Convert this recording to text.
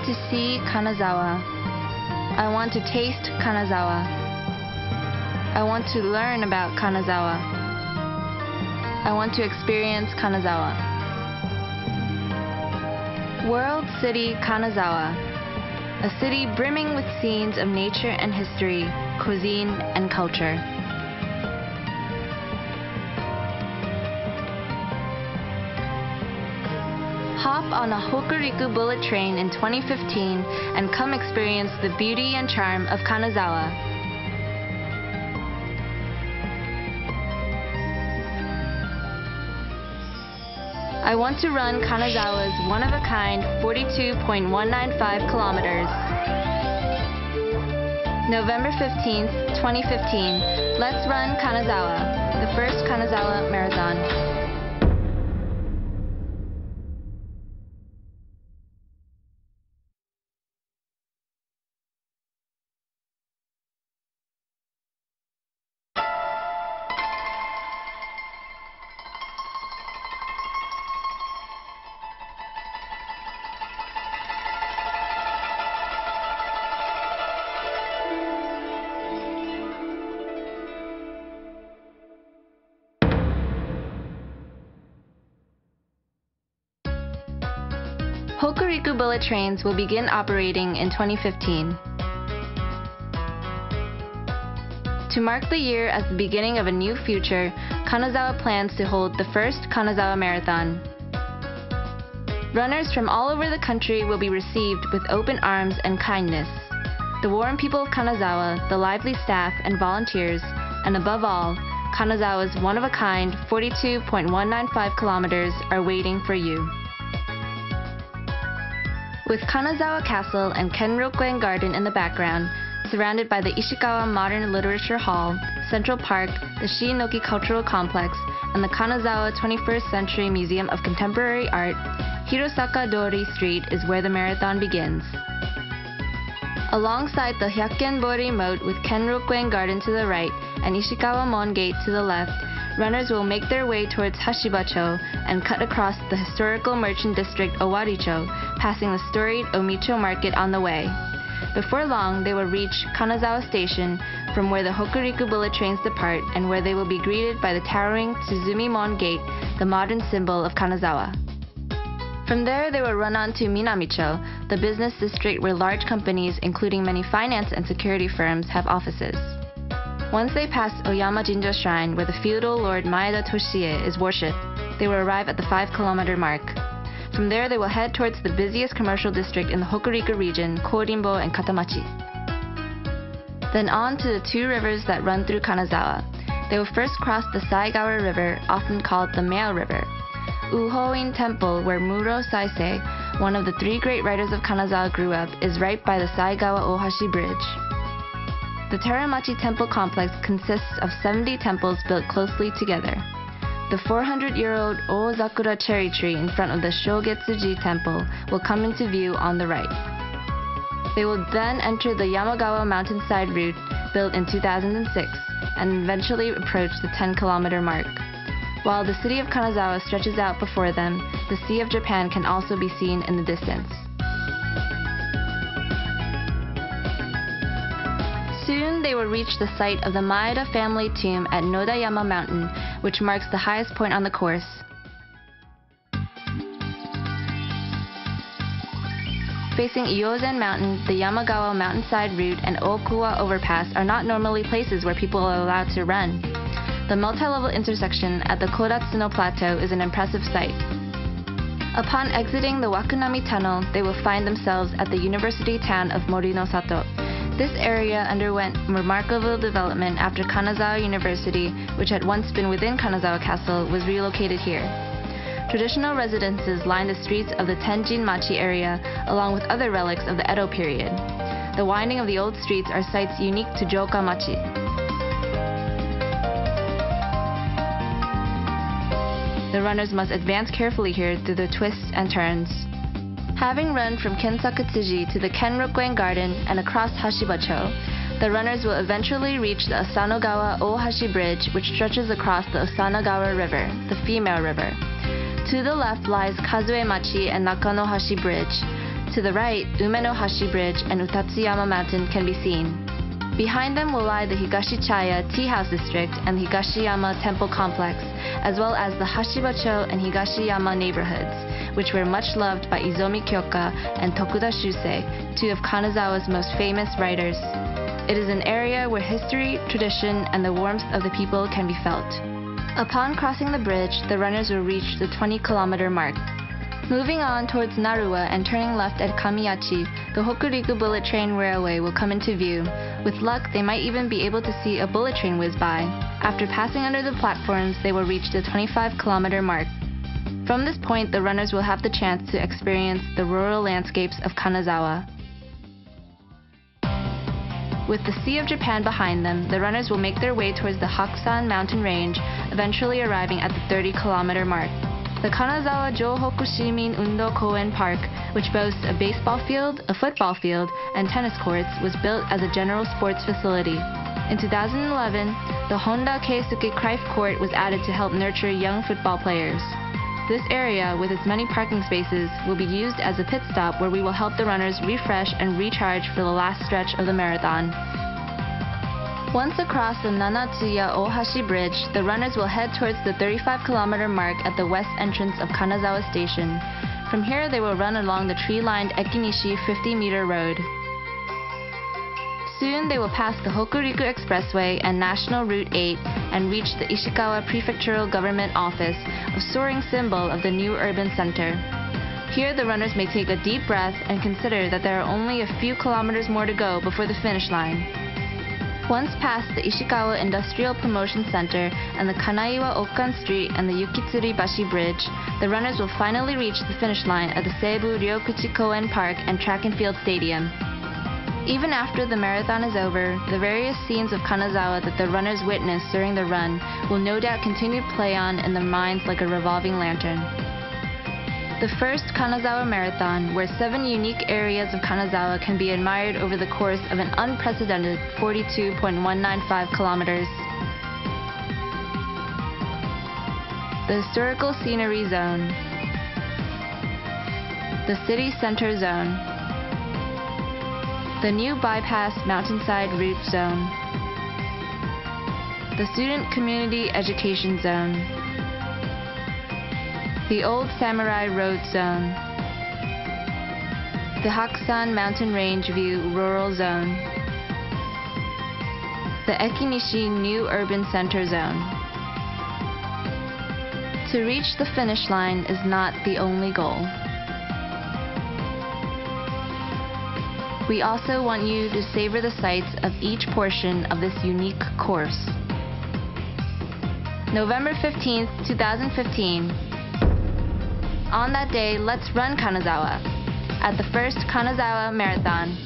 to see Kanazawa. I want to taste Kanazawa. I want to learn about Kanazawa. I want to experience Kanazawa. World City Kanazawa, a city brimming with scenes of nature and history, cuisine and culture. Hop on a Hokuriku bullet train in 2015 and come experience the beauty and charm of Kanazawa. I want to run Kanazawa's one-of-a-kind 42.195 kilometers. November 15th, 2015. Let's run Kanazawa, the first Kanazawa Marathon. Hokuriku bullet trains will begin operating in 2015. To mark the year as the beginning of a new future, Kanazawa plans to hold the first Kanazawa Marathon. Runners from all over the country will be received with open arms and kindness. The warm people of Kanazawa, the lively staff and volunteers, and above all, Kanazawa's one-of-a-kind 42.195 kilometers are waiting for you. With Kanazawa Castle and Kenrokuen Garden in the background, surrounded by the Ishikawa Modern Literature Hall, Central Park, the Shiinoki Cultural Complex, and the Kanazawa 21st Century Museum of Contemporary Art, Hirosaka Dori Street is where the marathon begins. Alongside the Hyakken-bori Moat with Kenrokuen Garden to the right and Ishikawa Mon Gate to the left, runners will make their way towards Hashibacho and cut across the historical merchant district Owaricho, passing the storied Omicho Market on the way. Before long, they will reach Kanazawa Station, from where the Hokuriku bullet trains depart and where they will be greeted by the towering Tsuzumi-mon Gate, the modern symbol of Kanazawa. From there, they will run on to Minamicho, the business district where large companies, including many finance and security firms, have offices. Once they pass Oyama Jinjo Shrine, where the feudal lord Maeda Toshie is worshipped, they will arrive at the 5-kilometer mark. From there, they will head towards the busiest commercial district in the Hokuriku region, Korimbo and Katamachi. Then on to the two rivers that run through Kanazawa. They will first cross the Saigawa River, often called the Male River. Uhoin Temple, where Muro Saisei, one of the three great writers of Kanazawa, grew up, is right by the Saigawa Ohashi Bridge. The Teramachi Temple complex consists of 70 temples built closely together. The 400-year-old Ozakura cherry tree in front of the Shogetsuji Temple will come into view on the right. They will then enter the Yamagawa mountainside route built in 2006 and eventually approach the 10-kilometer mark. While the city of Kanazawa stretches out before them, the Sea of Japan can also be seen in the distance. Soon they will reach the site of the Maeda family tomb at Nodayama Mountain, which marks the highest point on the course. Facing Iozen Mountain, the Yamagawa mountainside route and Okuwa overpass are not normally places where people are allowed to run. The multi-level intersection at the Kodatsuno Plateau is an impressive sight. Upon exiting the Wakunami Tunnel, they will find themselves at the university town of Morinosato. This area underwent remarkable development after Kanazawa University, which had once been within Kanazawa Castle, was relocated here. Traditional residences line the streets of the Tenjin-machi area, along with other relics of the Edo period. The winding of the old streets are sites unique to Joka-machi. The runners must advance carefully here through the twists and turns. Having run from Kensakutsuji to the Kenrokuen Garden and across Hashibacho, the runners will eventually reach the Asanogawa Ohashi Bridge, which stretches across the Asanogawa River, the female river. To the left lies Kazue-machi and Nakanohashi Bridge. To the right, Umenohashi Bridge and Utatsuyama Mountain can be seen. Behind them will lie the Higashichaya Tea House District and the Higashiyama Temple Complex, as well as the Hashibacho and Higashiyama neighborhoods, which were much loved by Izomi Kyoka and Tokuda Shusei, two of Kanazawa's most famous writers. It is an area where history, tradition, and the warmth of the people can be felt. Upon crossing the bridge, the runners will reach the 20-kilometer mark. Moving on towards Naruwa and turning left at Kamiyachi, the Hokuriku Bullet Train Railway will come into view. With luck, they might even be able to see a bullet train whiz by. After passing under the platforms, they will reach the 25-kilometer mark. From this point, the runners will have the chance to experience the rural landscapes of Kanazawa. With the Sea of Japan behind them, the runners will make their way towards the Hakusan mountain range, eventually arriving at the 30-kilometer mark. The Kanazawa Johoku Shimin Undo Koen Park, which boasts a baseball field, a football field, and tennis courts, was built as a general sports facility. In 2011, the Honda Keisuke Cruyff Court was added to help nurture young football players. This area, with its many parking spaces, will be used as a pit stop where we will help the runners refresh and recharge for the last stretch of the marathon. Once across the Nanatsuya Ohashi Bridge, the runners will head towards the 35-kilometer mark at the west entrance of Kanazawa Station. From here, they will run along the tree-lined Ekinishi 50-meter road. Soon, they will pass the Hokuriku Expressway and National Route 8 and reach the Ishikawa Prefectural Government Office, a soaring symbol of the new urban center. Here, the runners may take a deep breath and consider that there are only a few kilometers more to go before the finish line. Once past the Ishikawa Industrial Promotion Center and the Kanaiwa Okan Street and the Yukitsuri Bashi Bridge, the runners will finally reach the finish line at the Seibu Ryokuchi Koen Park and Track and Field Stadium. Even after the marathon is over, the various scenes of Kanazawa that the runners witness during the run will no doubt continue to play on in their minds like a revolving lantern. The first Kanazawa Marathon, where 7 unique areas of Kanazawa can be admired over the course of an unprecedented 42.195 kilometers. The Historical Scenery Zone, the City Center Zone, the New Bypass Mountainside Route Zone, the Student Community Education Zone, the Old Samurai Road Zone, the Hakusan Mountain Range View Rural Zone, the Ekinishi New Urban Center Zone. To reach the finish line is not the only goal. We also want you to savor the sights of each portion of this unique course. November 15th, 2015. On that day, let's run Kanazawa at the first Kanazawa Marathon.